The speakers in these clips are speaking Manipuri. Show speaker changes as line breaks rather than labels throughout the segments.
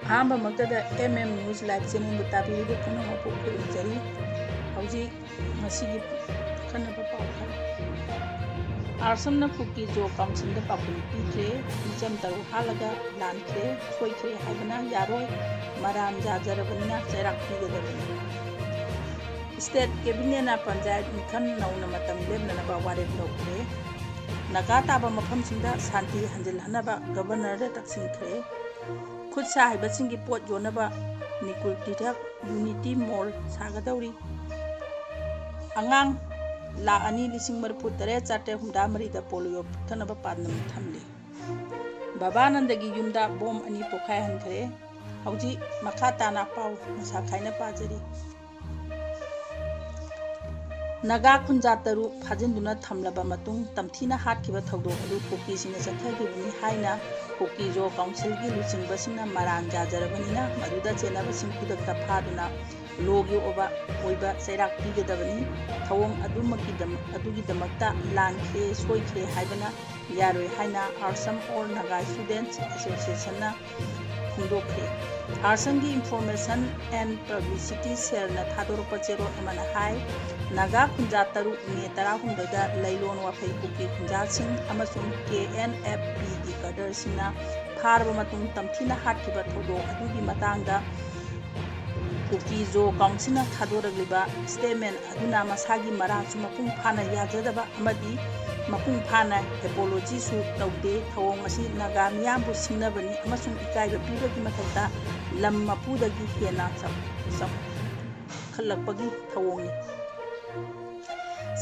Hamba Magda News Live channel with Tabi the Kanama Pukuri, Hauji, Masigi Kanapa Papa. Arsam Cookie Jo comes in the Papun Pitre, Jam Taru Halaga, Lanke, Soike, Havana, Yaro, Maram Jajarabana, Serak Piga. State Cabinet Panjai Kan Naunamatam Lebnaba Waret Loke, Nagata Bamapam Sinda, Santi Handel Hanaba, Governor Taxing Cray. Kutsa Hibasingi Port Jonaba Nikul Titak Unity Mall Sagadauri Angang La Ani Lising Marputare Chate Hundamari the Polio Tanaba Padnam Tamli Babanandagi Yunda Bom Ani Pokai Hankare Hauji Makata Napau Masakaina Pajari Naga Kunjataru Pajinduna Tamlaba Matung Tamtina Hatkiba Togo Puki Sina Sakagini Haina Puki Jo Council Giluching Basina Maran Jajarabana Maruda Chenaba Simpuda Paduna Logi Oba Oiba Serak Pigadavani Tawong Adugi Damakta Lanke Soike Haibana Yarwe Haina Arsam or Naga Students Association Kundokre Arsangi Information and Publicity Cell na Thador Pachero Amana Hai Naga Kunjataru Netara Hundada Lailon Wafei Puki Kunjasing Amasung KNFP di Kadar Sina Parvamatung Tamtina Hatkiba Todo Adugi Matanga Puki Jo Council Thador Liba Statement Aduna Masagi Maransu Mapung Pana Yajadaba Amadi Mapung Pana Apology Su Taude Tawong Asi Naga Miyambu Sinabani Amasung Ikai Piba Kimatata Lam Mapudagi Hiena Sam Kalapagi Tawongi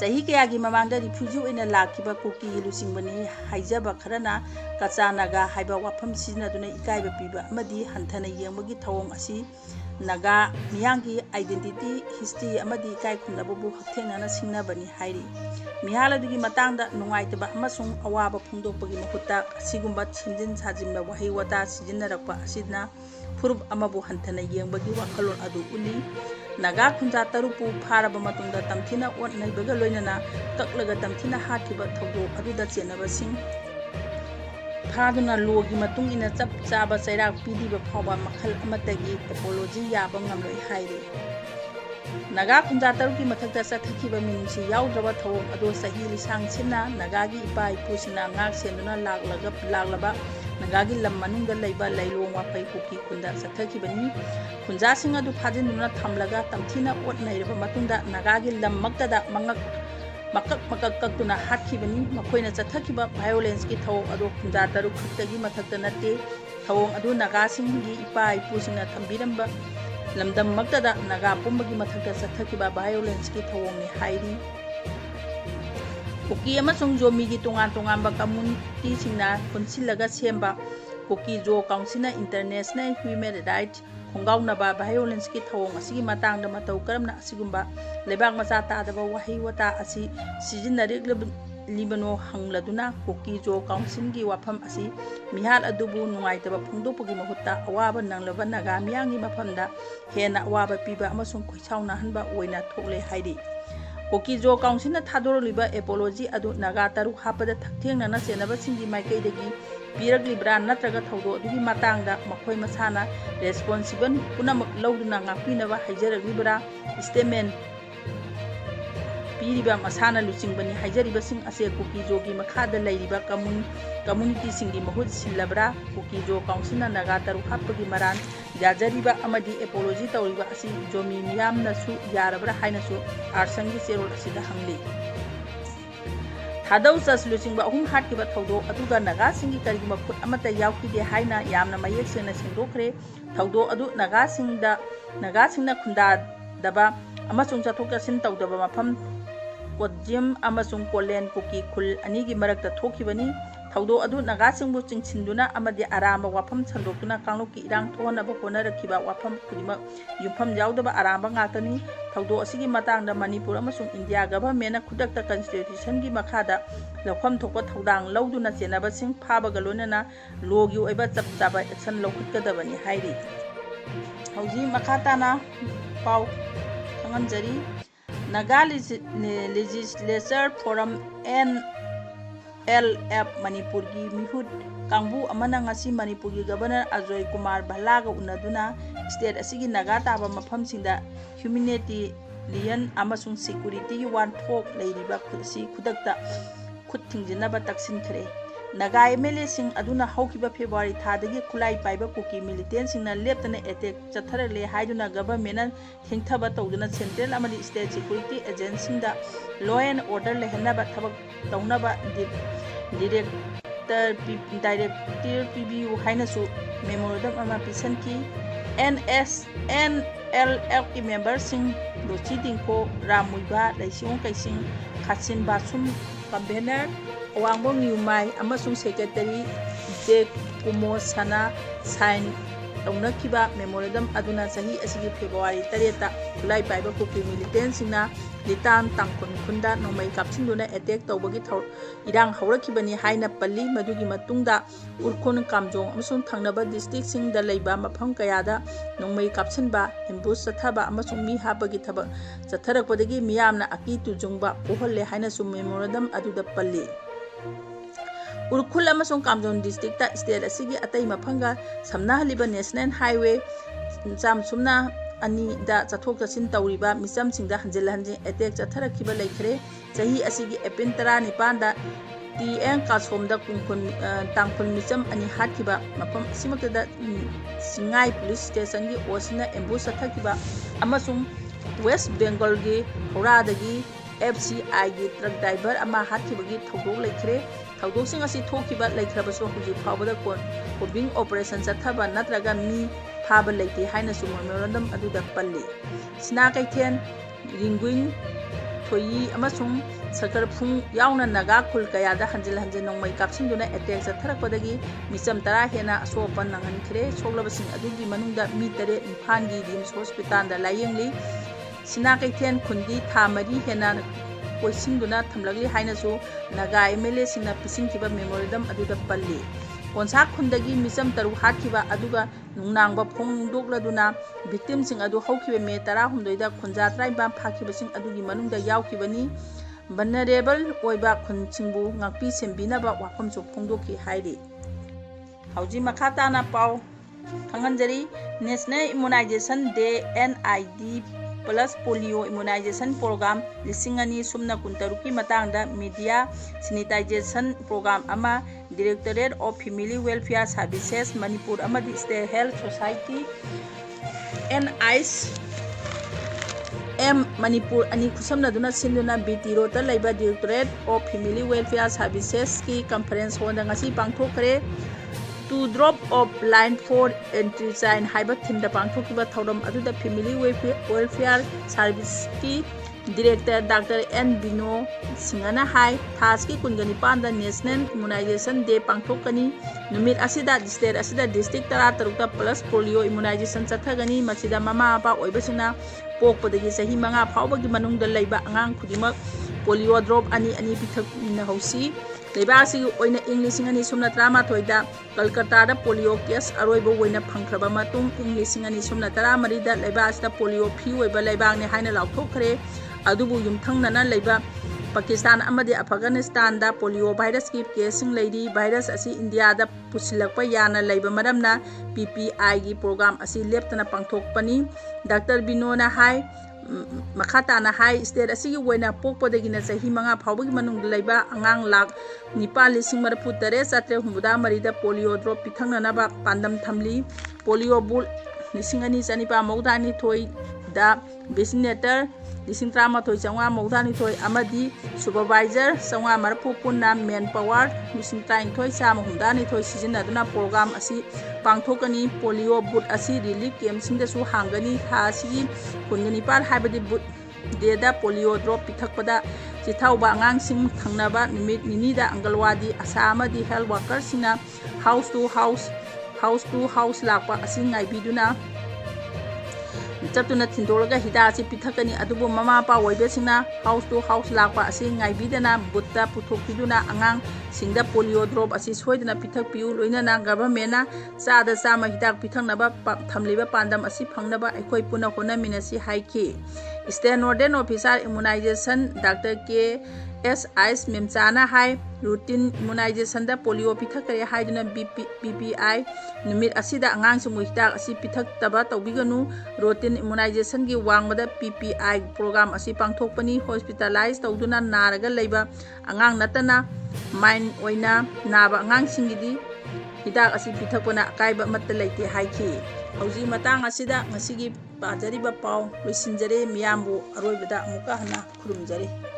Sahi Kayagi Mamanda Refugee in a Lakiba Cookie Lusingbani Haijaba Karana Katsanaga Haiba Wapam Sina Duna Ikai Piba Amadi Hantana Yamagi Tawong Asi Naga Miyangi Identity History Amadi Kai Kunabu Hatena Sinabani Hairi Mihala Dugi Matanda Nuaitaba Amasung Awaba Pundo Pagi Makuta Sigumbat Sindin Sajimba Wahiwata Sijinarapa Sidna Purub Amabu Hantana Yambagi Wakalon Adu Uli Naga Kunja Tarupu Paraba Matunda Tamtina Wat Naibaga Loinana Taklaga Tamtina Hatiba Togo Aduda Chenaba Sing Paduna Logi Matung in a Chap Chaba Sairak Pidi Papa Makal Amatagi Apology Yabangam Loi Hairi Naga Kunja Taruki Mataka Satakiba Minsi Yaudraba Tawong Ado Sahili Sang Sina Nagagi Ipai Pusina Ngak Senduna Laglaba Nagagi Lamanunga Laiba Lailong Wapai Puki Kunda Satakibani Kunja Singa du Pajinuna Tamlaga Tamtina Wat Naiba Matunda Nagagi Lam Magda Makakuna Hatkibani Makoina Satakiba Violence Ki Taw Ado Kunja Taru Kutagi Matatanate Tawong Adu Nagasingi Ipai Pusina Tambiramba Lamdam Magda Naga Pumbagi Mataka Satakiba Violence Ki Tawongi Hairi Puki amasung Jomi Tungan Tungamba Community Singna Consilaga Semba Puki Jo Council International Human Rights Hongaunaba Violence Ki Tawong Asi Matang da Matau Karamna Asigumba Lebang Masata Daba Wahi Wata Asi Sijinarik Libano Hangladuna Puki Jo Council Gi Wapam Asi Mihal Adubu Nuaitaba Pundo Pugi Mahuta Awaba Nanglaba Naga Miyangi Mapamda Hena Awaba Piba Amasung Kuisauna Hanba Oina Tole Haidi Puki Jo Council Thador Liba Apology Adu Naga Taru Hapada Thaktheng Nana Senaba Singi Maikai Dagi Pirak Libra Natraga Taudo Dugi Matangda Makoi Masana Responsible Punamak Lauduna Ngapinaba Hajar Libra Statement Piriba Masana Luchingbani Hajariba Sing Ase Puki Jogi Makada Laiba Community Singi Mahut Silabra Puki Jo Council Naga Taru Hapagi Maran Jajariba Amadi Apology Tauriba Asi Jomi Miyam Nasu Yarabra Hainasu Arsangi Serol Asida Hangli Hadau Sas Lucingba Hatkiba Taudo Aduga Naga Singi Karima Put Amata Yauki de Haina Yamna Mayek Sena Sindokre Taudo Adu Naga Singda Kunda Daba Amasung Chatoka Sin Taudaba Mapam Kodjim Amasung Kolen Puki Kul Anigi Marakta Tokibani Taudo Adu Naga Singbu Sinduna Amadi Arama Wapam Sandokuna Kanloki Irang Tona Bakona Kiba Wapam Kudima Yupam Yaudaba Aramba Ngatani Taudo Asigi Matang da Manipur Amasung India Government Kudakta Constitution Gi Makada Lakwam Toko Taudang Lauduna Senaba Sing Paba Galonana Logi Eba Chaptaba Action Lokadabani Hairi Hauji Makatana Pau Kanganjari Naga Legislature Forum and MLF Manipurgi mihut kangbu amana ngasi Manipurgi Governor Ajoy Kumar Bhalaga unaduna state asigi naga taba mafamsingda humanitarian amasung security wanthok leiriba khudsi khudakta khut thingjinaba taksinkhre naga MLA sing aduna haukiba February thadagi khulai paiba kuki militant singna leptana attack chatharale haiduna government thingthaba tawduna central amadi state security agency da law and order lehanaba thabak tawnaba director PBU hainasu memorandum ama pisanki NLF ki members sing dochi dingko ramuiba laising kaising khatsin basum convener Wangbong Yumai amasung secretary de Kumo Sana sign tawnakiba memorandum aduna sahi asigi February 3 July paiba kuki militant singna litan tangkon khunda nomai kapsinduna attack tawbagi irang haurakibani haina palli madugi matungda urkhon kamjong amasung thangnaba district singda leiba mafam kayada nomai kapsinba ambush sathaba amasung mi habagi thaba chatharakpadagi miyamna aki tujungba poholle haina sum memorandum aduda palli Urkhul amasung Kamjong district ta state asigi atai mafanga samna haliba national highway sumna ani da chathok chasin tawriba misam singda hanjil hanjin attack chatharakhiba leikhre chahi asigi April 19 da TN kasomda kungkhun tangkhun misam ani hatkiba mafam simakta da Singai police station gi osina ambush chathakiba amasung West Bengal gi Hauradagi FCI gi truck driver ama hatkibagi thogdok leikhre thogdoksing asi thokiba leikhrabaso huji phawada combing operation chathaba natraga mi phaba leite haina su memorandum aduda palli sina kaithen ringwing thoyi amasung sakar phung yauna naga khul kaya da hanjil hanjil nongmai kapsinduna attack chatharakpadagi misam tara hena asopan nangan khre soglabasing adugi manungda mi tare Imphal gi Rims hospital da layengli sina kaithen khundi tha mari hena koisingduna thamlagli hainasu naga MLA singna pisingkiba memorandum aduda palli konsa khundagi misam taru hatkiba aduga nungnangba phongdokladuna victim sing adu haukibe me 16 da khunja traiba phakibasing adugi manungda yaukibani vulnerable oiba khunchingbu ngakpi sembinaba wafamchu phongdoki hairi hauji makhata na pau thanganjari National Immunization Day NID Plus Polio Immunization Program Lisingani Sumna Kuntaruki Matangda Media Sanitization Program Ama Directorate of Family Welfare Services Manipur Amadi State Health Society NICE Manipur ani kusamna duna sinduna BT Rota Laiba Directorate of Family Welfare Services ki conference honda ngasi pangthokre to drop of line for entry sign haiba thimda pangthokiba thoram aduda Family Welfare Service ki Director Dr. N. Bino Singana Hai Thaski Kungani Panda National Immunization Day Pangthokani Numit Asida State Asida District Tara Taruta Plus Polio Immunization Chathagani Masida Mama Apa Oibasina Pokpadagi Sahi Manga Phawbagi Manungda Laiba Angang Khudimak polio drop ani pithak na hausi leiba si oina English ngani sumna 13 da Kolkata da polio case aroibo oina phangkhraba matung English ngani sumna 13 da leiba asida polio phi oiba leiba ne haina laukthokre adubu yumthangnana leiba Pakistan amadi Afghanistan da polio virus ki case leidi virus asi India da pusilakpa yana leiba maramna PPI gi program asi leptana pangthokpani Dr. Binona Hai Makata na high state asigi wena pokpodagi na sahi manga phawbagi manung leiba angang lak nipal lising maraput tare satre humuda marida polio drop pithangna na ba pandam thamli polio bull lisingani chanipa maudani thoi da vaccinator lising trama thoi changwa maudani thoi amadi supervisor changwa marapu punna manpower lising train thoi chama humdani thoi season aduna program asi pangthokani polio boot asi relief camp singda su hangani tha asi kunni par habadi boot deda polio drop pithakpada chithauba angang sing thangnaba nimit ninida angalwadi asa amadi health worker sina house to house lakpa asi ngaibiduna Chaptuna Tindolaga Hidasi Pitakani Adubu Mama Pa Waibesina house to house lakpa asi ngaibidana butta puthokiduna angang singda polio drop asi soidana pitak piu loinana government sada sama hidak pithangnaba thamliba pandam asi phangnaba aikoi puna hona minasi haiki State Nodal Officer Immunization Dr. K.S. Memchana hai routine immunization da polio pithakare haiduna BPI numit asida angang simu hidak asi pithak taba tawbiganu routine immunization gi wangbada PPI program asi pangthokpani hospitalize tawduna naraga leiba angang natana main oina naba angang singidi hidak asi pithakpana akaiba matta leite haiki hauji matang asida ngasigi pajariba paw loisinjare miyambu aroibada amuka hana khurumjare.